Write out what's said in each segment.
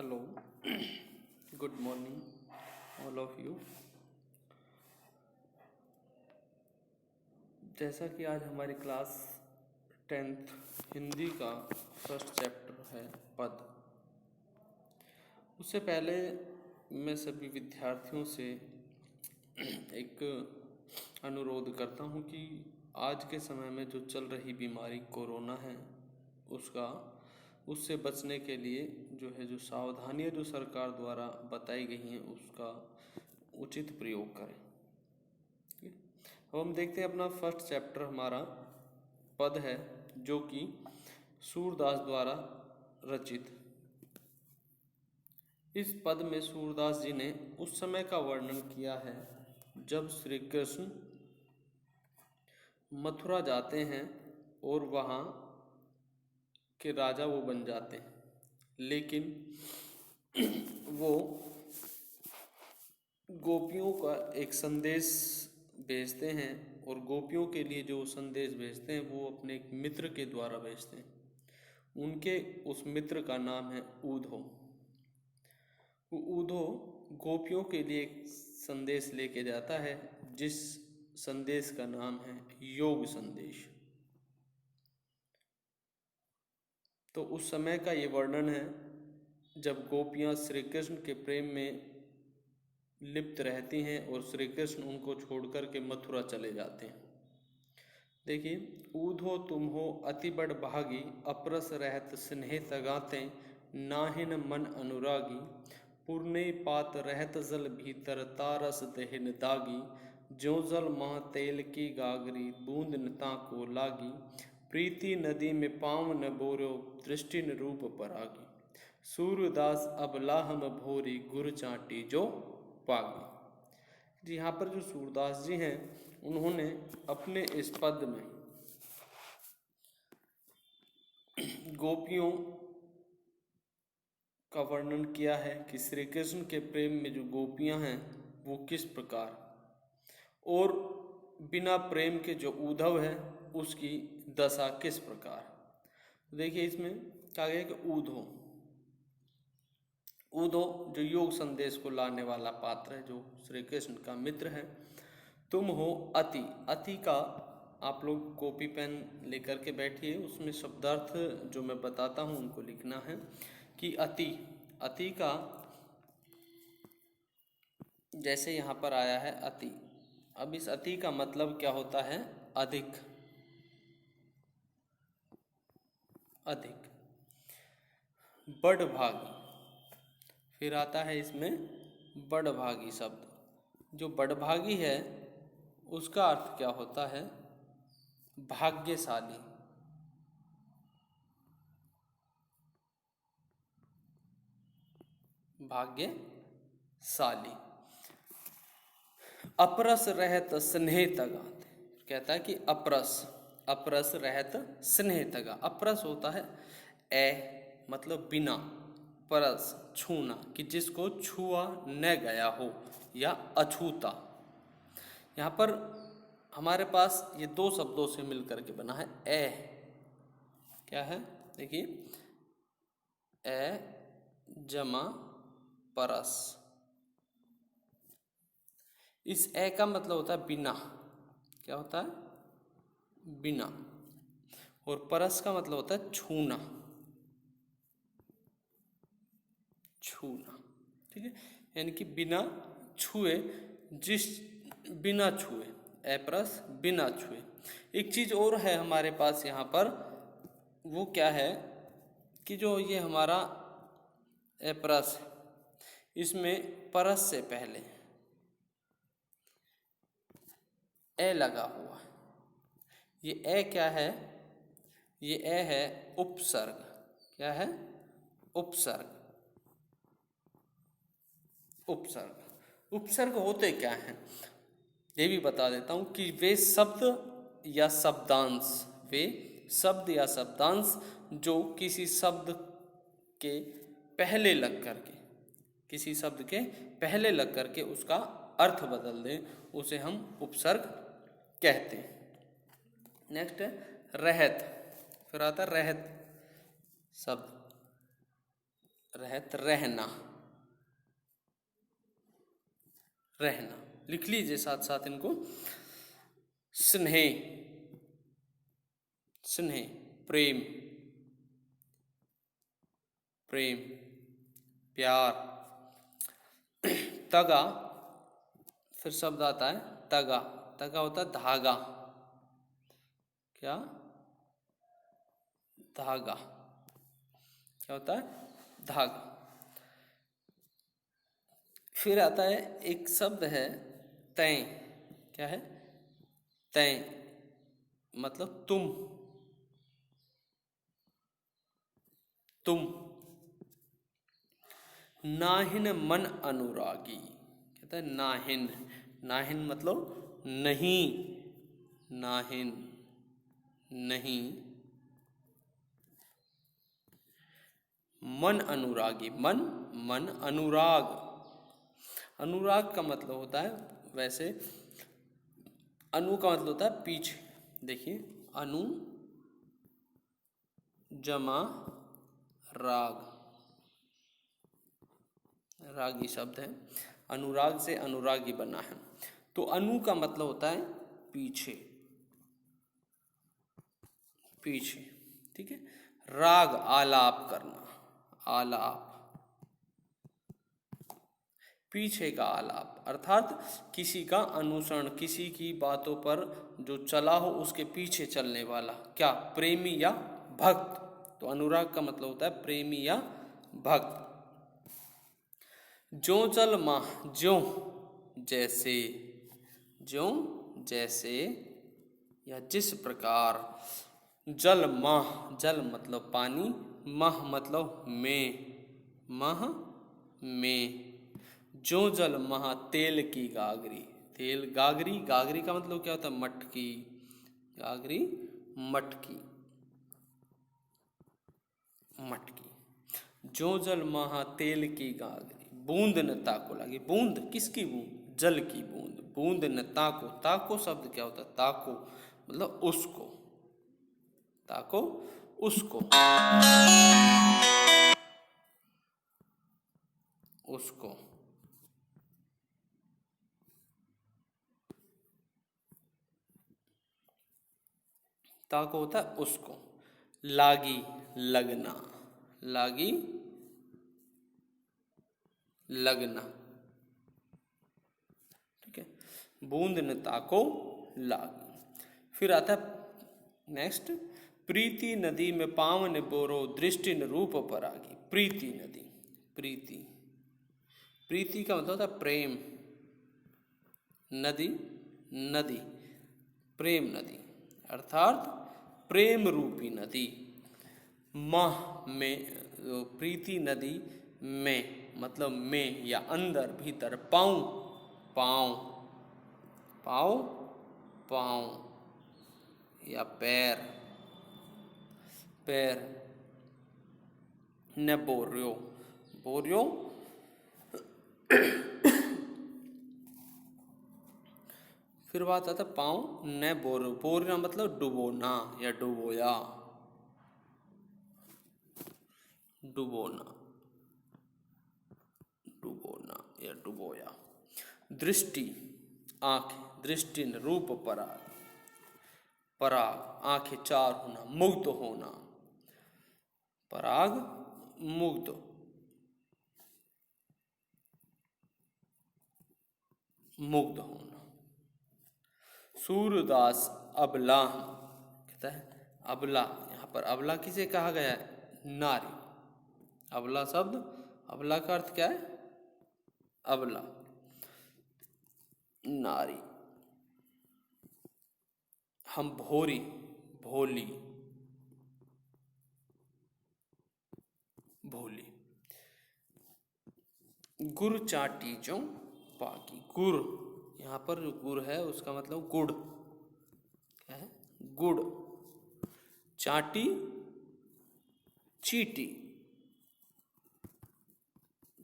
Hello, good morning all of you. जैसा कि आज हमारी क्लास 10th हिंदी का फर्स्ट चैप्टर है पद। उससे पहले मैं सभी विद्यार्थियों से एक अनुरोध करता हूं कि आज के समय में जो चल रही बीमारी कोरोना है उससे बचने के लिए जो सावधानियां जो सरकार द्वारा बताई गई हैं उसका उचित प्रयोग करें। ठीक है, अब हम देखते हैं अपना फर्स्ट चैप्टर हमारा पद है जो कि सूरदास द्वारा रचित। इस पद में सूरदास जी ने उस समय का वर्णन किया है जब श्री कृष्ण मथुरा जाते हैं और वहाँ के राजा वो बन जाते हैं, लेकिन वो गोपियों का एक संदेश भेजते हैं और गोपियों के लिए जो संदेश भेजते हैं वो अपने एक मित्र के द्वारा भेजते हैं। उनके उस मित्र का नाम है ऊधो। वो ऊधो गोपियों के लिए एक संदेश लेके जाता है जिस संदेश का नाम है योग संदेश। तो उस समय का ये वर्णन है जब गोपियाँ श्री कृष्ण के प्रेम में लिप्त रहती हैं और श्री कृष्ण उनको छोड़कर के मथुरा चले जाते हैं। देखिए, ऊधो तुम हो अति बड़ भागी, अपरस रहत स्नेह तगाते, नाहिन मन अनुरागी, पुरने पात रहत जल भीतर, तारस देहिन दागी, ज्यों जल मह तेल की गागरी, बूंद नता को लागी, प्रीति नदी में पाँव न बोरो, दृष्टि न रूप परागी, सूरदास अबलाहम भोरी, गुर चाटी जो पागी। जी, यहाँ पर जो सूरदास जी हैं उन्होंने अपने इस पद में गोपियों का वर्णन किया है कि श्री कृष्ण के प्रेम में जो गोपियां हैं वो किस प्रकार, और बिना प्रेम के जो उद्धव है उसकी दशा किस प्रकार। देखिए, इसमें कहा गया कि ऊधो जो योग संदेश को लाने वाला पात्र है, जो श्री कृष्ण का मित्र है। तुम हो अति। अति का आप लोग कॉपी पेन लेकर के बैठिए, उसमें शब्दार्थ जो मैं बताता हूँ उनको लिखना है कि अति का जैसे यहाँ पर आया है अति। अब इस अति का मतलब क्या होता है? अधिक। बड़भागी, फिर आता है इसमें बड़भागी शब्द। जो बड़भागी है उसका अर्थ क्या होता है? भाग्यशाली। भाग्यशाली। अपरस रहत स्नेह तगात, कहता है कि अपरस रहत स्नेह तगा। अपरस होता है मतलब बिना, परस छूना, कि जिसको छुआ न गया हो या अछूता। यहाँ पर हमारे पास ये दो शब्दों से मिलकर के बना है क्या है? देखिए, जमा परस। इस का मतलब होता है बिना। क्या होता है? बिना। और परस का मतलब होता है छूना। ठीक है, यानी कि बिना छुए, बिना छुए, अपरस बिना छुए। एक चीज और है हमारे पास यहाँ पर, वो क्या है कि जो ये हमारा अपरस है इसमें परस से पहले लगा हुआ है। ये क्या है? ये है उपसर्ग। क्या है? उपसर्ग। उपसर्ग होते क्या हैं ये भी बता देता हूं कि वे शब्द या शब्दांश जो किसी शब्द के पहले लग करके उसका अर्थ बदल दें, उसे हम उपसर्ग कहते हैं। नेक्स्ट है रहत। फिर आता रहत शब्द। रहत रहना, रहना लिख लीजिए साथ साथ इनको। स्नेह, स्नेह, प्रेम, प्रेम, प्यार। तगा, फिर शब्द आता है तगा, तगा होता है धागा, क्या, धागा, क्या होता है, धागा। फिर आता है एक शब्द है तय, क्या है, तय, मतलब तुम, तुम। नाहिन मन अनुरागी, कहता है नाहिन, नाहिन मतलब नहीं, नाहिन नहीं, मन अनुरागी, मन, मन, अनुराग, अनुराग का मतलब होता है, वैसे अनु का मतलब होता है पीछे, देखिए अनु जमा राग, रागी शब्द है, अनुराग से अनुरागी बना है। तो अनु का मतलब होता है पीछे, पीछे, ठीक है। राग आलाप करना, आलाप, पीछे का आलाप, अर्थात किसी का अनुसरण, किसी की बातों पर जो चला हो उसके पीछे चलने वाला, क्या, प्रेमी या भक्त। तो अनुराग का मतलब होता है प्रेमी या भक्त। ज्यों जल माह, ज्यों जैसे, ज्यों जैसे या जिस प्रकार। जल माह, जल मतलब पानी, माह मतलब में, माह में। ज्यों जल महा तेल की गागरी, तेल, गागरी, गागरी का मतलब क्या होता है, मटकी, गागरी मटकी, मटकी। ज्यों जल महा तेल की गागरी, बूंद न ताको लगी, बूंद किसकी बूंद, जल की बूंद, बूंद न ताको, ताको शब्द क्या होता है, ताको मतलब उसको, ताको उसको, उसको। ताको होता है उसको। लागी, लगना, लागी लगना, ठीक है। बूंद न ताको लागी। फिर आता है नेक्स्ट, प्रीति नदी में पावन बोरो दृष्टि न रूप पर आगी। प्रीति नदी, प्रीति, प्रीति का मतलब होता है प्रेम, नदी, नदी, प्रेम नदी, अर्थात प्रेम रूपी नदी। माह में, प्रीति नदी में मतलब में या अंदर, भीतर, पाँव, पाँव, पाँव, पाँव या पैर, पैर। न बोर्यो, बोर्यो फिर बात आता है पाँव, न बोर्यो, बोरना मतलब डुबोना या डुबोया, डुबोना, डुबोना या डुबोया। दृष्टि, आंख, दृष्टि न रूप पराग, पराग आंखें चार होना, मुग्ध होना, पराग मुग्ध, मुग्ध होना। सूरदास अबला, कहता है अबला, यहाँ पर अबला किसे कहा गया है, नारी। अबला शब्द, अबला का अर्थ क्या है, अबला, नारी। हम भोरी, भोली, भोली। गुड़ चाटी जो पाकी, गुड़, यहाँ पर जो गुड़ है उसका मतलब गुड़, क्या है, गुड़। चाटी, चीटी,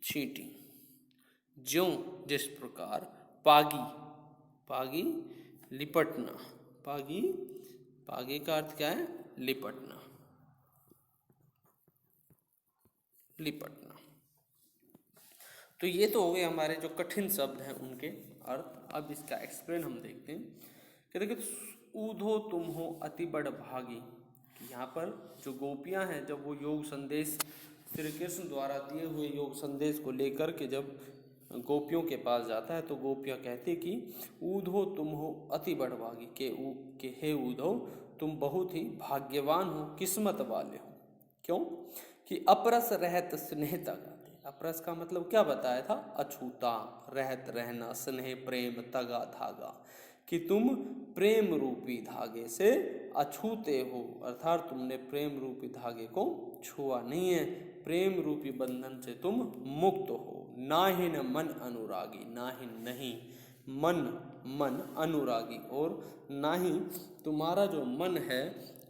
चीटी। ज्यों जिस प्रकार। पागी, पागी लिपटना, पागी, पागी का अर्थ क्या है, लिपटना, लिपटना। तो ये तो हो गए हमारे जो कठिन शब्द हैं उनके अर्थ। अब इसका एक्सप्लेन हम देखते हैं कि देखिए ऊधो तुम हो अति बड़ भागी। यहाँ पर जो गोपियाँ हैं जब वो योग संदेश श्री कृष्ण द्वारा दिए हुए योग संदेश को लेकर के जब गोपियों के पास जाता है तो गोपियाँ कहती कि ऊधो तुम हो अति बड़ भागी, के हे ऊधो तुम बहुत ही भाग्यवान हो, किस्मत वाले हो। क्यों कि अपरस रहत स्नेह तगा। अपरस का मतलब क्या बताया था? अछूता, रहत रहना, स्नेह प्रेम, तगा धागा, कि तुम प्रेम रूपी धागे से अछूते हो, अर्थात तुमने प्रेम रूपी धागे को छुआ नहीं है, प्रेम रूपी बंधन से तुम मुक्त हो। नाहिन मन अनुरागी, नाहिन नहीं, मन अनुरागी, और ना ही तुम्हारा जो मन है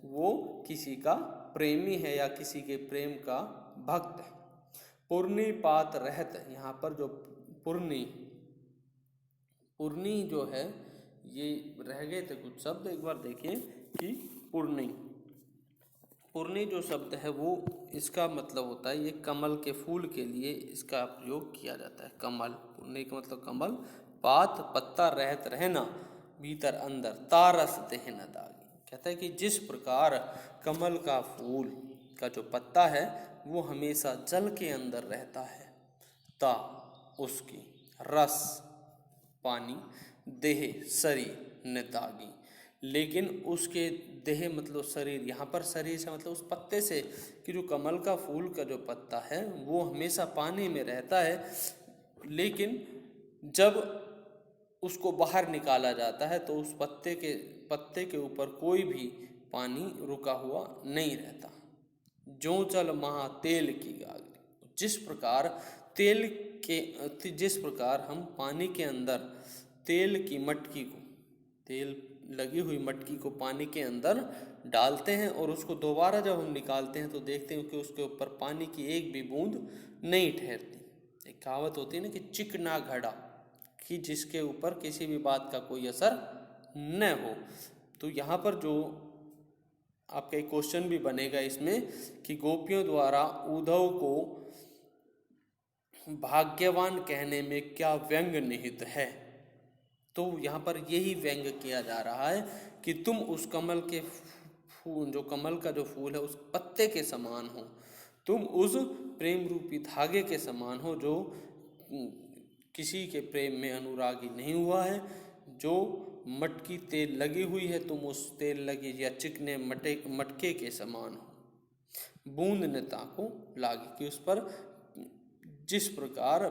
वो किसी का प्रेमी है या किसी के प्रेम का भक्त है। पूर्णी पात रहत, यहाँ पर जो पूर्णी जो है ये रह गए थे कुछ शब्द, एक बार देखिए कि पूर्णी जो शब्द है वो इसका मतलब होता है, ये कमल के फूल के लिए इसका प्रयोग किया जाता है। कमल, पूर्णी का मतलब कमल, पात पत्ता, रहत रहना, भीतर अंदर, तारस देह न दागी। कहता है कि जिस प्रकार कमल का फूल का जो पत्ता है वो हमेशा जल के अंदर रहता है, ता उसकी, रस पानी, देह शरीर, न दागी, लेकिन उसके देह मतलब शरीर, यहाँ पर शरीर से मतलब उस पत्ते से, कि जो कमल का फूल का जो पत्ता है वो हमेशा पानी में रहता है, लेकिन जब उसको बाहर निकाला जाता है तो उस पत्ते के ऊपर कोई भी पानी रुका हुआ नहीं रहता। जो चल महा तेल की गागरी, जिस प्रकार हम पानी के अंदर तेल की मटकी को, तेल लगी हुई मटकी को पानी के अंदर डालते हैं और उसको दोबारा जब हम निकालते हैं तो देखते हैं कि उसके ऊपर पानी की एक भी बूंद नहीं ठहरती। एक कहावत होती है ना कि चिकना घड़ा, कि जिसके ऊपर किसी भी बात का कोई असर न हो। तो यहाँ पर जो आपका एक क्वेश्चन भी बनेगा इसमें कि गोपियों द्वारा उद्धव को भाग्यवान कहने में क्या व्यंग निहित है। तो यहाँ पर यही व्यंग किया जा रहा है कि तुम उस कमल के फूल, जो कमल का जो फूल है उस पत्ते के समान हो, तुम उस प्रेम रूपी धागे के समान हो जो किसी के प्रेम में अनुरागी नहीं हुआ है। जो मटकी तेल लगी हुई है तुम उस तेल लगी या चिकने मटके के समान हो। बूंद न ताको लागी, कि उस पर जिस प्रकार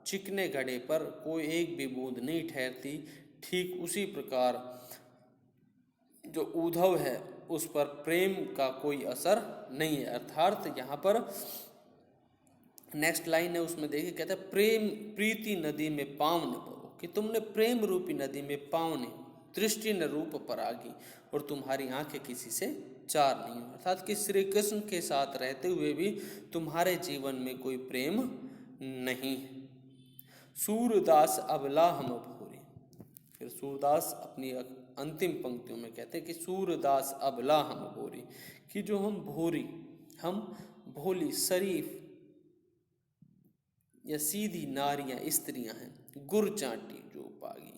चिकने घड़े पर कोई एक भी बूंद नहीं ठहरती, ठीक उसी प्रकार जो उद्धव है उस पर प्रेम का कोई असर नहीं है। अर्थात यहाँ पर नेक्स्ट लाइन है उसमें देखिए, कहता है प्रेम प्रीति नदी में पाँव न परो, कि तुमने प्रेम रूपी नदी में पाँव ने, दृष्टि न रूप परागी, और तुम्हारी आंखें किसी से चार नहीं हो। अर्थात कि श्री कृष्ण के साथ रहते हुए भी तुम्हारे जीवन में कोई प्रेम नहीं है। सूरदास अबला हम भोरी, फिर सूरदास अपनी अंतिम पंक्तियों में कहते हैं कि सूरदास अबला हम भोरी, कि जो हम भोरी, हम भोली शरीफ या सीधी नारियां स्त्रियां हैं, गुड़ चाटी जो पागी,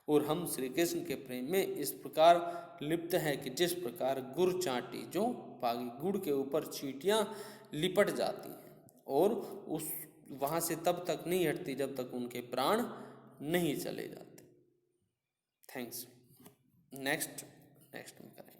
और हम श्री कृष्ण के प्रेम में इस प्रकार लिप्त हैं कि जिस प्रकार गुड़ चाटी जो पागी, गुड़ के ऊपर चींटियां लिपट जाती हैं और उस वहाँ से तब तक नहीं हटती जब तक उनके प्राण नहीं चले जाते। थैंक्स। नेक्स्ट में करेंगे।